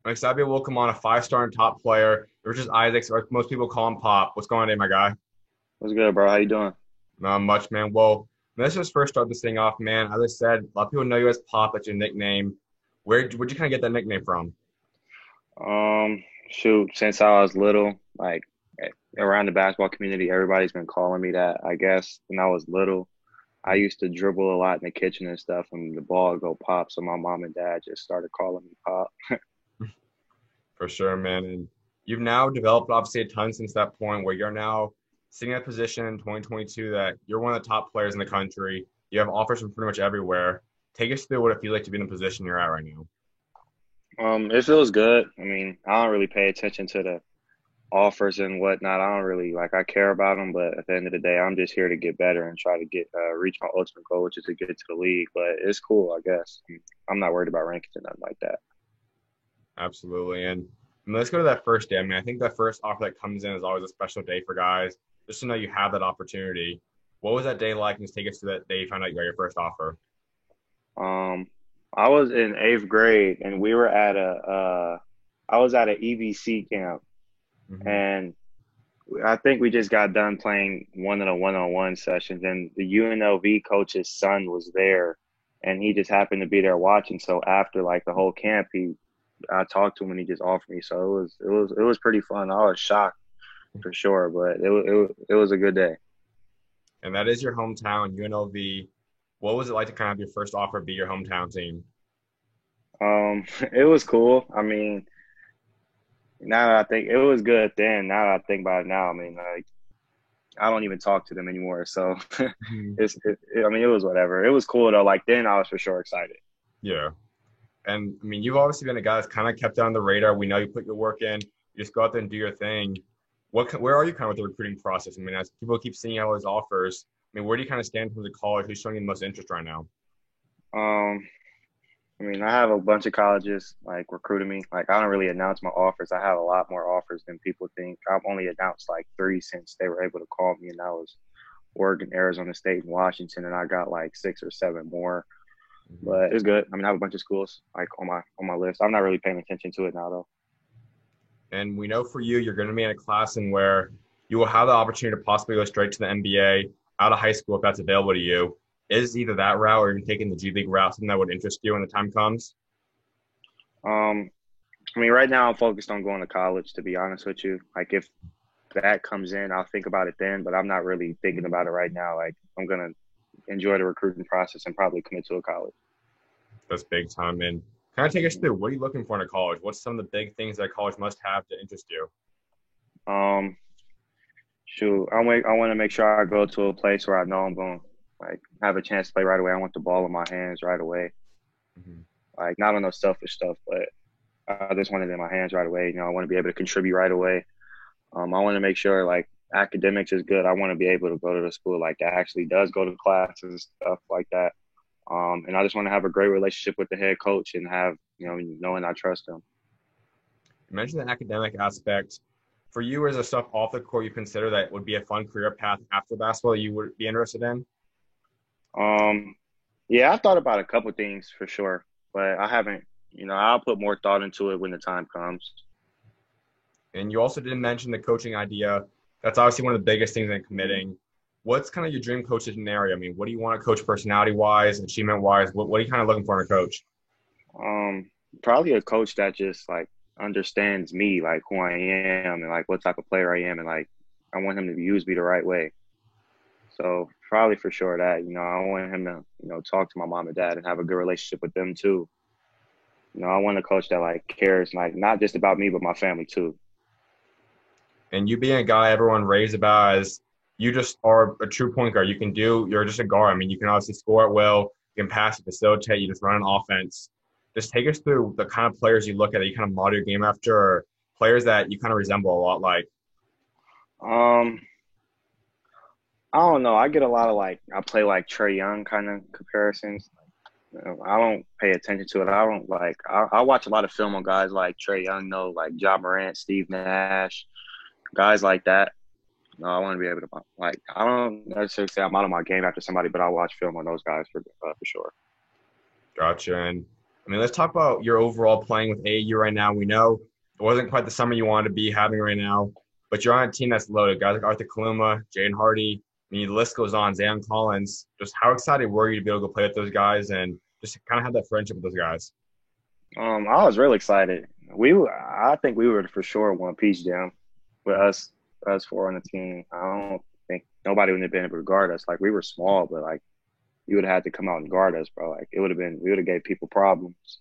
I'm excited to be able to welcome on a five-star and top player. Richard Isaacs, or most people call him Pop. What's going on today, my guy? What's good, bro? How you doing? Not much, man. Well, let's just first start this thing off, man. As I said, a lot of people know you as Pop. That's your nickname. Where'd you kind of get that nickname from? Shoot, since I was little, around the basketball community, everybody's been calling me that. I guess when I was little, I used to dribble a lot in the kitchen and stuff, and the ball would go pop. So my mom and dad just started calling me Pop. For sure, man. And you've now developed obviously a ton since that point where you're now sitting in a position in 2022 that you're one of the top players in the country. You have offers from pretty much everywhere. Take us through what it feels like to be in the position you're at right now. It feels good. I mean, I don't really pay attention to the offers and whatnot. I don't really I care about them, but at the end of the day, I'm just here to get better and try to get reach my ultimate goal, which is to get to the league. But it's cool, I guess. I'm not worried about rankings or nothing like that. Absolutely. And let's go to that first day. I mean, I think that first offer that comes in is always a special day for guys, just to know you have that opportunity. What was that day like? And just take us to that day you found out you got your first offer. Um, I was in eighth grade, and we were at I was at an EBC camp, Hmm. and I think we just got done playing one of the one-on-one sessions, and the UNLV coach's son was there, and he just happened to be there watching. So after the whole camp, I talked to him, and he just offered me. So it was pretty fun. I was shocked for sure, but it was a good day. And that is your hometown, UNLV. What was it like to kind of have your first offer be your hometown team? It was cool. I mean, now that I think it was good then. Now that I think about it now, I mean, I don't even talk to them anymore. So Mhm. I mean, it was whatever. It was cool though. Like then, I was for sure excited. Yeah. And I mean, you've obviously been a guy that's kind of kept it on the radar. We know you put your work in. You just go out there and do your thing. Where are you kind of with the recruiting process? I mean, as people keep seeing all those offers, I mean, where do you kind of stand in terms of college? Who's showing you the most interest right now? Um, I mean, I have a bunch of colleges recruiting me. Like I don't really announce my offers. I have a lot more offers than people think. I've only announced like three since they were able to call me, and that was Oregon, Arizona State, and Washington. And I got like six or seven more. Mhm. But it's good. I mean, I have a bunch of schools on my list. I'm not really paying attention to it now though. And we know for you, you're going to be in a class in where you will have the opportunity to possibly go straight to the NBA out of high school if that's available to you. Is either that route or even taking the G League route something that would interest you when the time comes? Um, I mean, right now I'm focused on going to college. To be honest with you, like if that comes in, I'll think about it then. But I'm not really thinking about it right now. Like I'm gonna enjoy the recruiting process and probably commit to a college. That's big time. And kind of take us through what are you looking for in a college? What's some of the big things that a college must have to interest you? Um, Shoot, I want to make sure I go to a place where I know I'm going have a chance to play right away. I want the ball in my hands right away. Mhm. Like not on no selfish stuff, but I just want it in my hands right away. I want to be able to contribute right away. I want to make sure academics is good. I want to be able to go to the school that actually does go to classes and stuff like that. And I just want to have a great relationship with the head coach and have knowing I trust him. You mentioned the academic aspect. For you, is there stuff off the court you consider that would be a fun career path after basketball that you would be interested in? Um, yeah, I thought about a couple things for sure, but I haven't. I'll put more thought into it when the time comes. And you also didn't mention the coaching idea. That's obviously one of the biggest things in committing. What's kind of your dream coach scenario? I mean, what do you want to coach personality wise, achievement wise? What are you kind of looking for in a coach? Probably a coach that just understands me, like who I am and what type of player I am, and I want him to use me the right way. So probably for sure that I want him to talk to my mom and dad and have a good relationship with them too. I want a coach that cares not just about me but my family too. And you being a guy everyone raves about as you just are a true point guard. You're just a guard. I mean, you can obviously score at will, you can pass, you facilitate, you just run an offense. Just take us through the kind of players you look at that you kind of model your game after, or players that you kind of resemble a lot like. Um, I don't know. I get a lot of I play like Trey Young kind of comparisons. I don't pay attention to it. I don't I watch a lot of film on guys like Trey Young, though, like Ja Morant, Steve Nash, guys like that. No, I want to be able to I don't necessarily say I'm out of my game after somebody, but I'll watch film on those guys for sure. Gotcha. I mean, let's talk about your overall playing with AAU right now. We know it wasn't quite the summer you wanted to be having right now, but you're on a team that's loaded. Guys like Arthur Kaluma, Jaden Hardy. I mean, the list goes on. Zan Collins. Just how excited were you to be able to go play with those guys and just kind of have that friendship with those guys? I was really excited. I think we were for sure one piece jam with us four on the team. I don't think nobody would have been able to guard us. Like we were small, but like you would have had to come out and guard us, bro. Like it would have been, we would have gave people problems.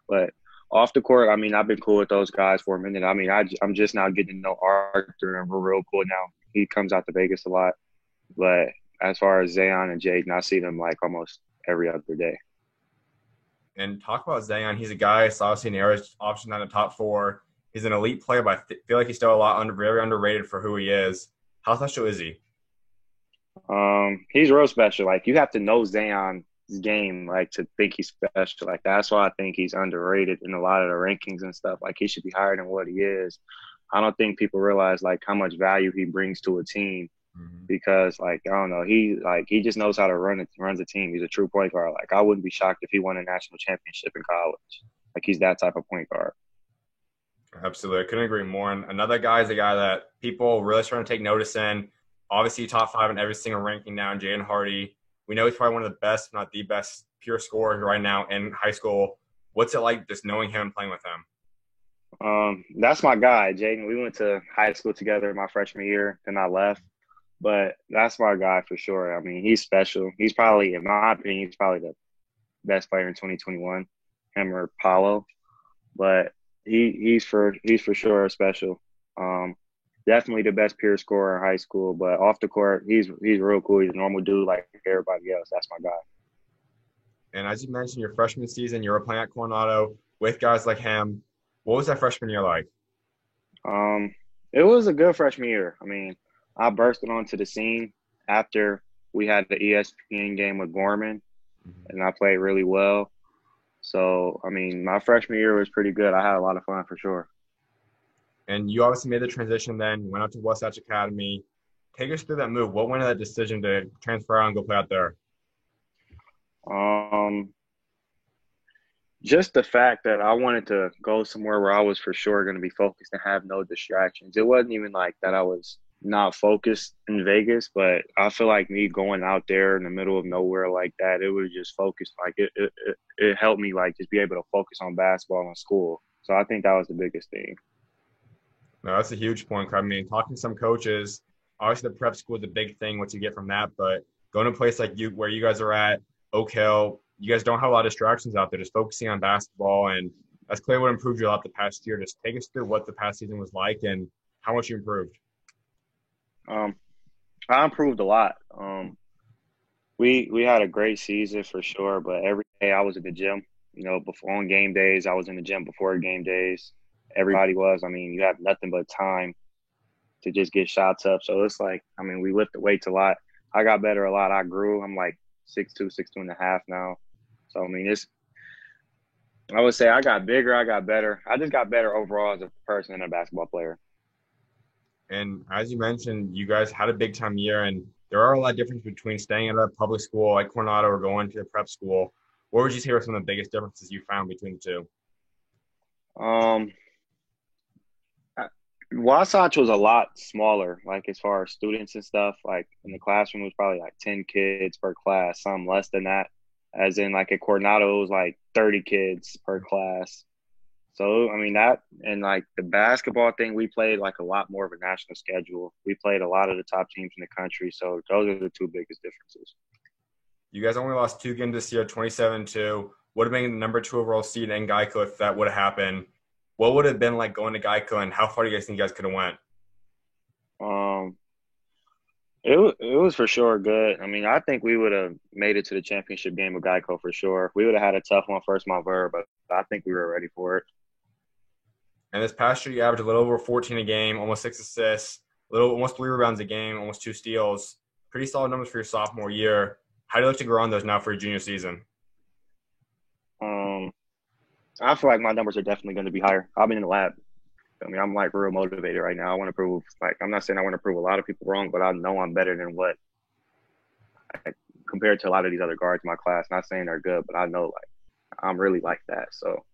But off the court, I mean, I've been cool with those guys for a minute. I mean, I'm just now getting to know Arthur, and we're real cool now. He comes out to Vegas a lot. But as far as Zayon and Jaden, I see them like almost every other day. And talk about Zion. He's a guy, it's obviously an air option on the top four. He's an elite player, but I feel like he's still very underrated for who he is. How special is he? He's real special. Like you have to know Zion's game, like to think he's special. Like that's why I think he's underrated in a lot of the rankings and stuff. Like he should be higher than what he is. I don't think people realize like how much value he brings to a team because like I don't know, he just knows how to runs a team. He's a true point guard. Like I wouldn't be shocked if he won a national championship in college. Like he's that type of point guard. Absolutely. I couldn't agree more. And another guy is a guy that people really starting to take notice in. Obviously, top five in every single ranking now, Jaden Hardy. We know he's probably one of the best, if not the best, pure scorers right now in high school. What's it like just knowing him and playing with him? That's my guy, Jaden. We went to high school together my freshman year, then I left. But that's my guy for sure. I mean, he's special. He's probably, in my opinion, he's probably the best player in 2021, him or Paulo. But he's for sure special. Definitely the best pure scorer in high school. But off the court, he's real cool. He's a normal dude like everybody else. That's my guy. And as you mentioned, your freshman season, you were playing at Coronado with guys like him. What was that freshman year like? It was a good freshman year. I mean, I bursted onto the scene after we had the ESPN game with Gorman, and I played really well. So, I mean, my freshman year was pretty good. I had a lot of fun for sure. And you obviously made the transition then. You went out to Wasatch Academy. Take us through that move. What went into that decision to transfer out and go play out there? Just the fact that I wanted to go somewhere where I was for sure going to be focused and have no distractions. It wasn't even like that I was not focused in Vegas, but I feel like me going out there in the middle of nowhere like that, it was just focused. Like it helped me like just be able to focus on basketball and school. So I think that was the biggest thing. No, that's a huge point. I mean, talking to some coaches, obviously the prep school is a big thing, what you get from that, but going to a place like you, where you guys are at, Oak Hill, you guys don't have a lot of distractions out there, just focusing on basketball, and that's clearly what improved you a lot the past year. Just take us through what the past season was like and how much you improved. I improved a lot. We had a great season for sure, but every day I was in the gym. You know, before on game days, I was in the gym before game days. Everybody was. I mean, you have nothing but time to just get shots up. So it's like, I mean, we lifted weights a lot. I got better a lot. I grew. I'm like 6'2", 6'2.5" now. So, I mean, I would say I got bigger, I got better. I just got better overall as a person and a basketball player. And as you mentioned, you guys had a big time year, and there are a lot of differences between staying at a public school like Coronado or going to a prep school. What would you say were some of the biggest differences you found between the two? Wasatch was a lot smaller, like as far as students and stuff. Like in the classroom, it was probably like 10 kids per class, some less than that. As in, like at Coronado, it was like 30 kids per class. So, I mean, that and like the basketball thing, we played like a lot more of a national schedule. We played a lot of the top teams in the country. So, those are the two biggest differences. You guys only lost 2 games this year, 27-2. Would have been the number 2 overall seed in Geico if that would have happened. What would it have been like going to Geico, and how far do you guys think you guys could have went? It was for sure good. I mean, I think we would have made it to the championship game with Geico for sure. We would have had a tough one first month, but I think we were ready for it. And this past year, you averaged a little over 14 a game, almost 6 assists, almost 3 rebounds a game, almost 2 steals. Pretty solid numbers for your sophomore year. How do you look to grow on those now for your junior season? I feel like my numbers are definitely going to be higher. I've been in the lab. I mean, I'm like real motivated right now. I want to prove, like, I'm not saying I want to prove a lot of people wrong, but I know I'm better than what compared to a lot of these other guards in my class. Not saying they're good, but I know, like, I'm really like that. So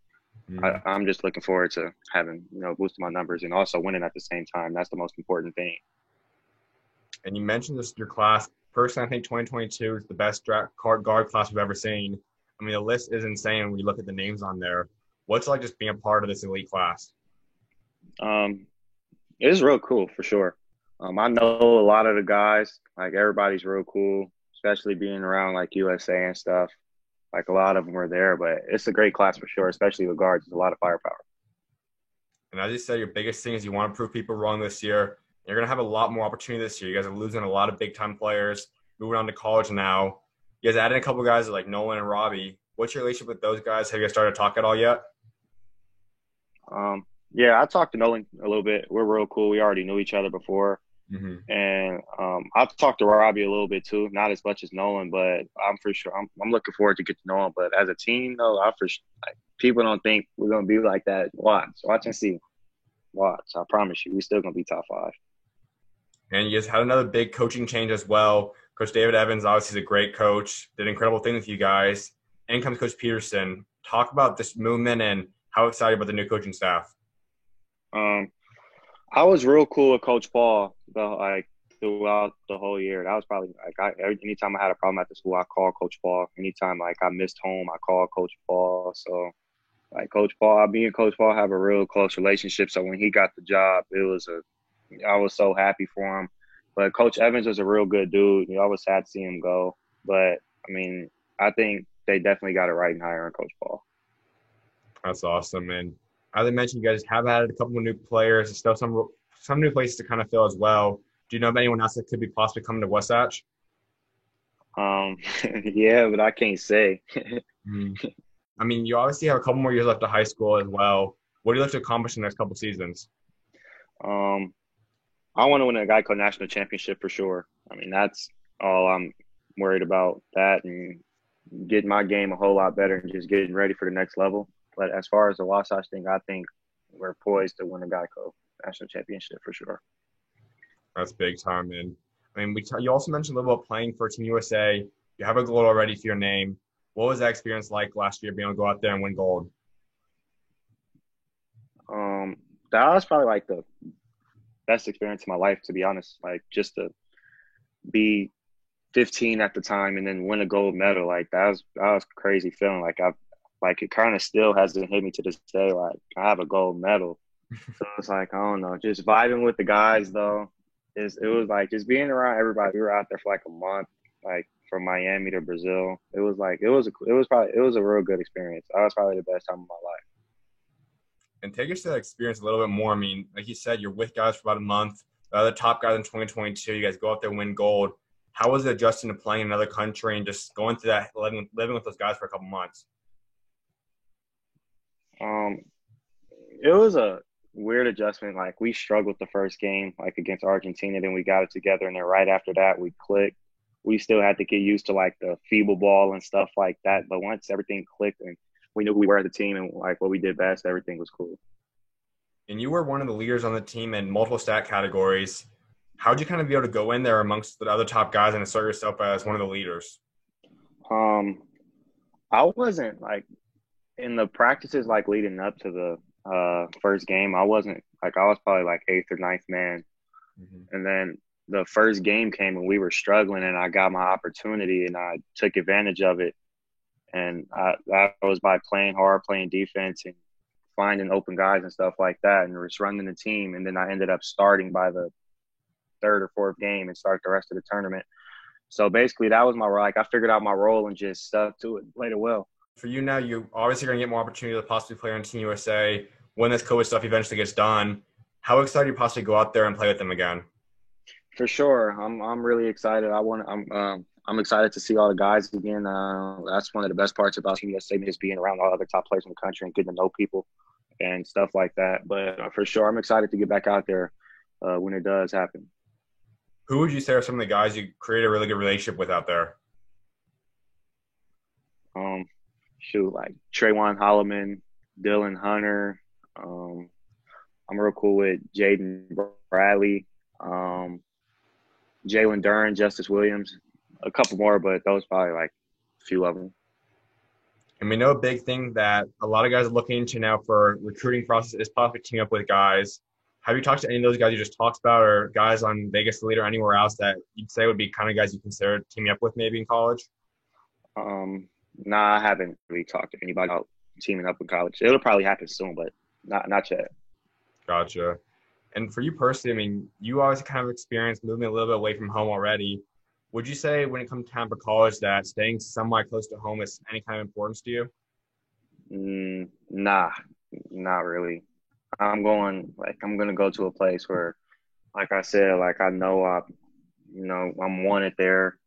Mm. I'm just looking forward to having, boosting my numbers and also winning at the same time. That's the most important thing. And you mentioned this your class. Personally, I think 2022 is the best draft guard class we've ever seen. I mean, the list is insane when you look at the names on there. What's it like just being a part of this elite class? Um, it is real cool for sure. I know a lot of the guys, like everybody's real cool, especially being around like USA and stuff. Like a lot of them are there, but it's a great class for sure, especially with guards. There's a lot of firepower. And as you said, your biggest thing is you want to prove people wrong this year. You're going to have a lot more opportunity this year. You guys are losing a lot of big time players, moving on to college now. You guys added a couple guys like Nolan and Robbie. What's your relationship with those guys? Have you guys started to talk at all yet? Yeah, I talked to Nolan a little bit. We're real cool. We already knew each other before. Mm-hmm. And I've talked to Robbie a little bit too, not as much as Nolan, but I'm for sure I'm looking forward to get to know him. But as a team, though, I for sure, like, people don't think we're gonna be like that. Watch and see. Watch, I promise you, we still gonna be top five. And you guys had another big coaching change as well. Coach David Evans, obviously, is a great coach, did incredible things with you guys. In comes Coach Peterson. Talk about this movement and how excited about the new coaching staff. Um, I was real cool with Coach Paul, though, like throughout the whole year. That was probably like anytime I had a problem at the school, I called Coach Paul. Anytime like I missed home, I called Coach Paul. So like Coach Paul, me and Coach Paul have a real close relationship. So when he got the job, I was so happy for him. But Coach Evans was a real good dude. You always sad to see him go. But I mean, I think they definitely got it right in hiring Coach Paul. That's awesome. And as I mentioned, you guys have added a couple of new players and still some new places to kind of fill as well. Do you know of anyone else that could be possibly coming to Wasatch? Um, yeah, but I can't say. Mm. I mean, you obviously have a couple more years left of high school as well. What do you like to accomplish in the next couple seasons? um, I want to win a Geico National Championship for sure. I mean, that's all I'm worried about. That and getting my game a whole lot better and just getting ready for the next level. But as far as the Wasatch thing, I think we're poised to win a Geico National Championship for sure. That's big time. And I mean, you also mentioned a little about playing for Team USA. You have a goal already for your name. What was that experience like last year being able to go out there and win gold? Um, that was probably like the best experience of my life, to be honest. Like just to be 15 at the time and then win a gold medal, like that was a crazy feeling. Like it kind of still hasn't hit me to this day. Like I have a gold medal, so it's like I don't know, just vibing with the guys though. It was like just being around everybody. We were out there for like a month, like from Miami to Brazil. It was a real good experience. That was probably the best time of my life. And take us to that experience a little bit more. I mean, like you said, you're with guys for about a month. The other top guys in 2022, you guys go out there and win gold. How was it adjusting to playing in another country and just going through that, living with those guys for a couple months? Um, it was a weird adjustment. Like we struggled the first game, like against Argentina, then we got it together, and then right after that we clicked. We still had to get used to like the feeble ball and stuff like that. But once everything clicked and we knew who we were as a team and like what we did best, everything was cool. And you were one of the leaders on the team in multiple stat categories. How'd you kind of be able to go in there amongst the other top guys and assert yourself as one of the leaders? Um, I wasn't like in the practices like leading up to the first game. I wasn't like I was probably like eighth or ninth man, Mm-hmm. and then the first game came and we were struggling, and I got my opportunity and I took advantage of it. And that was by playing hard, playing defense, and finding open guys and stuff like that, and just running the team. And then I ended up starting by the third or fourth game and start the rest of the tournament. So basically, that was my role. Like I figured out my role and just stuck to it, played it well. For you now, you obviously going to get more opportunity to possibly play on Team USA when this COVID stuff eventually gets done. How excited do you possibly go out there and play with them again? For sure, I'm really excited. I'm excited to see all the guys again. That's one of the best parts about Team USA is being around all the other top players in the country and getting to know people and stuff like that. But for sure, I'm excited to get back out there when it does happen. Who would you say are some of the guys you create a really good relationship with out there? Um, Shoot, like Trayvon Holloman, Dylan Hunter. I'm real cool with Jaden Bradley, Jalen Duran, Justice Williams, a couple more, but those probably like a few of them. And we know a big thing that a lot of guys are looking into now for recruiting process is possibly teaming up with guys. Have you talked to any of those guys you just talked about, or guys on Vegas Elite or anywhere else that you'd say would be kind of guys you consider teaming up with maybe in college? Um, nah, I haven't really talked to anybody about teaming up in college. It'll probably happen soon, but not yet. Gotcha. And for you personally, I mean, you always kind of experienced moving a little bit away from home already. Would you say when it comes to time for college that staying somewhat close to home is any kind of importance to you? Nah, not really. I'm gonna go to a place where, like I said, like I know I'm wanted there,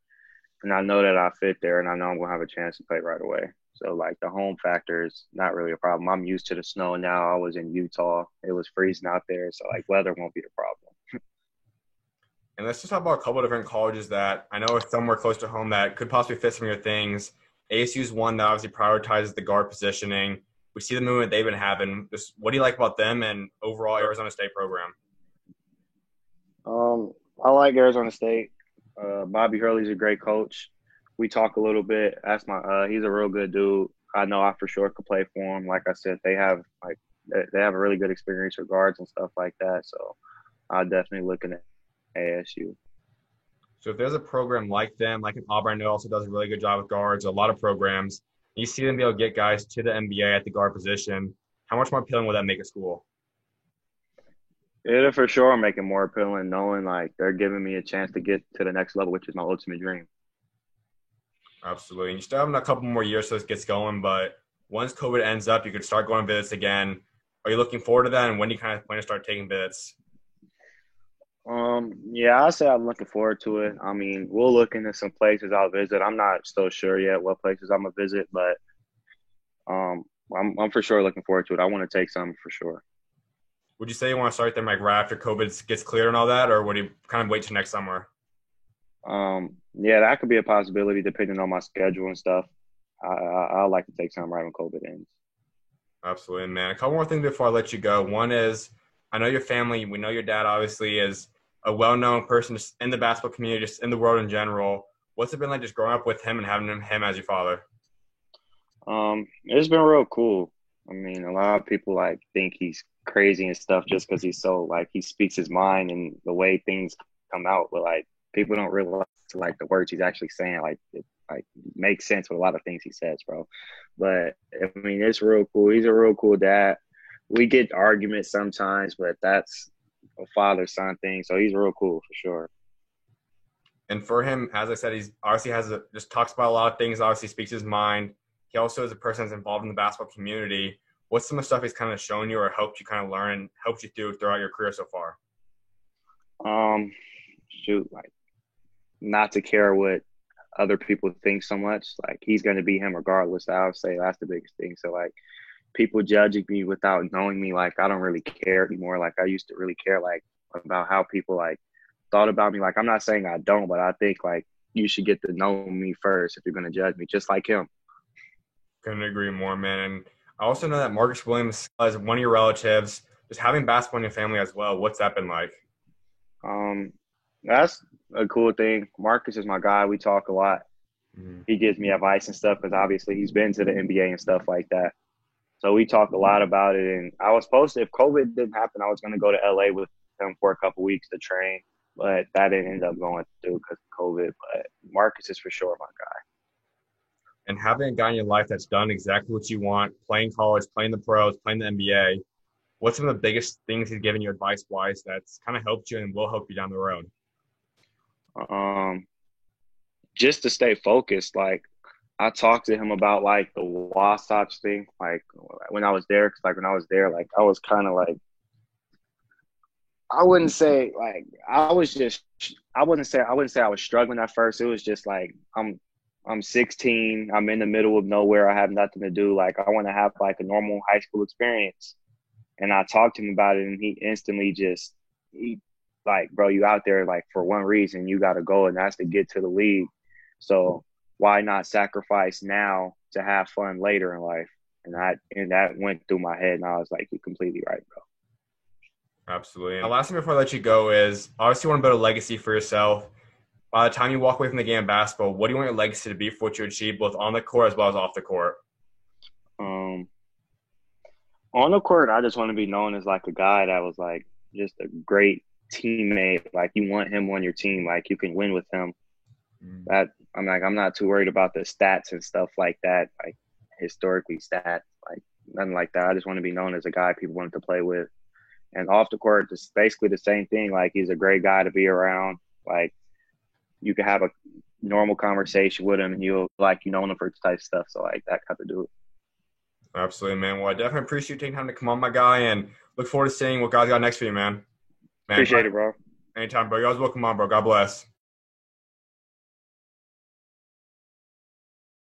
and I know that I fit there, and I know I'm gonna have a chance to play right away. So like the home factor is not really a problem. I'm used to the snow now. I was in Utah. It was freezing out there, so like weather won't be the problem. And let's just talk about a couple of different colleges that I know are somewhere close to home that could possibly fit some of your things. ASU is one that obviously prioritizes the guard positioning. We see the movement they've been having. Just what do you like about them and overall Arizona State program? I like Arizona State. Bobby Hurley's a great coach. We talk a little bit. He's a real good dude. I know I for sure could play for him. Like I said, they have a really good experience with guards and stuff like that. So I'll definitely looking at ASU. So if there's a program like them, like an Auburn, who also does a really good job with guards, a lot of programs, you see them be able to get guys to the NBA at the guard position. How much more appealing would that make a school? It'll for sure make it more appealing knowing like they're giving me a chance to get to the next level, which is my ultimate dream. Absolutely. And you still have a couple more years so this gets going, but once COVID ends up, you could start going visits again. Are you looking forward to that? And when do you kind of plan to start taking visits? Yeah, I say I'm looking forward to it. I mean, we'll look into some places I'll visit. I'm not still sure yet what places I'm gonna visit, but I'm for sure looking forward to it. I want to take some for sure. Would you say you want to start them like right after COVID gets clear and all that, or would you kind of wait till next summer? Yeah, that could be a possibility depending on my schedule and stuff. I like to take some right when COVID ends. Absolutely, man. A couple more things before I let you go. One is, I know your family. We know your dad obviously is a well-known person just in the basketball community, just in the world in general. What's it been like just growing up with him and having him as your father? It's been real cool. I mean, a lot of people like think he's crazy and stuff just because he's so like he speaks his mind and the way things come out, but like people don't realize like the words he's actually saying like it like makes sense with a lot of things he says, bro. But I mean, it's real cool. He's a real cool dad. We get arguments sometimes, but that's a father son thing. So he's real cool for sure. And for him, as I said, he's obviously just talks about a lot of things. Obviously, speaks his mind. He also is a person that's involved in the basketball community. What's some of the stuff he's kind of shown you or helped you kind of learn, helped you throughout your career so far? Um, Shoot, like not to care what other people think so much. Like he's gonna be him regardless. I would say that's the biggest thing. So like people judging me without knowing me, like I don't really care anymore. Like I used to really care like about how people like thought about me. Like I'm not saying I don't, but I think like you should get to know me first if you're gonna judge me, just like him. Couldn't agree more, man. And I also know that Marcus Williams is one of your relatives. Just having basketball in your family as well. What's that been like? Um, that's a cool thing. Marcus is my guy. We talk a lot. Mhm. He gives me advice and stuff because obviously he's been to the NBA and stuff like that. So we talk a lot about it. And I was supposed to, if COVID didn't happen, I was going to go to LA with him for a couple weeks to train, but that didn't end up going through because of COVID. But Marcus is for sure my guy. And having a guy in your life that's done exactly what you want, playing college, playing the pros, playing the NBA, what's some of the biggest things he's given you advice-wise that's kind of helped you and will help you down the road? Um, just to stay focused. Like I talked to him about like the Wasatch thing, like when I was there, because like when I was there, like I was kind of like I wouldn't say like I wouldn't say I was struggling at first. It was just like I'm 16. I'm in the middle of nowhere. I have nothing to do. Like I want to have like a normal high school experience. And I talked to him about it, and he instantly he like, bro, you out there like for one reason, you got to go, and that's to get to the league. So why not sacrifice now to have fun later in life? And that went through my head, and I was like, you're completely right, bro. Absolutely. And the last thing before I let you go is obviously you want to build a legacy for yourself. By the time you walk away from the game of basketball, what do you want your legacy to be for what you achieve both on the court as well as off the court? On the court, I just want to be known as like a guy that was like just a great teammate. Like you want him on your team. Like you can win with him. Mm. That I'm not too worried about the stats and stuff like that. Like historically stats, like nothing like that. I just want to be known as a guy people wanted to play with. And off the court, just basically the same thing. Like he's a great guy to be around. Like you can have a normal conversation with him, and you'll like know him for type stuff. So like that type of dude. Absolutely, man. Well, I definitely appreciate you taking time to come on, my guy, and look forward to seeing what guys got next for you, man. Man, Appreciate it, bro. anytime, bro. You always welcome on, bro. God bless.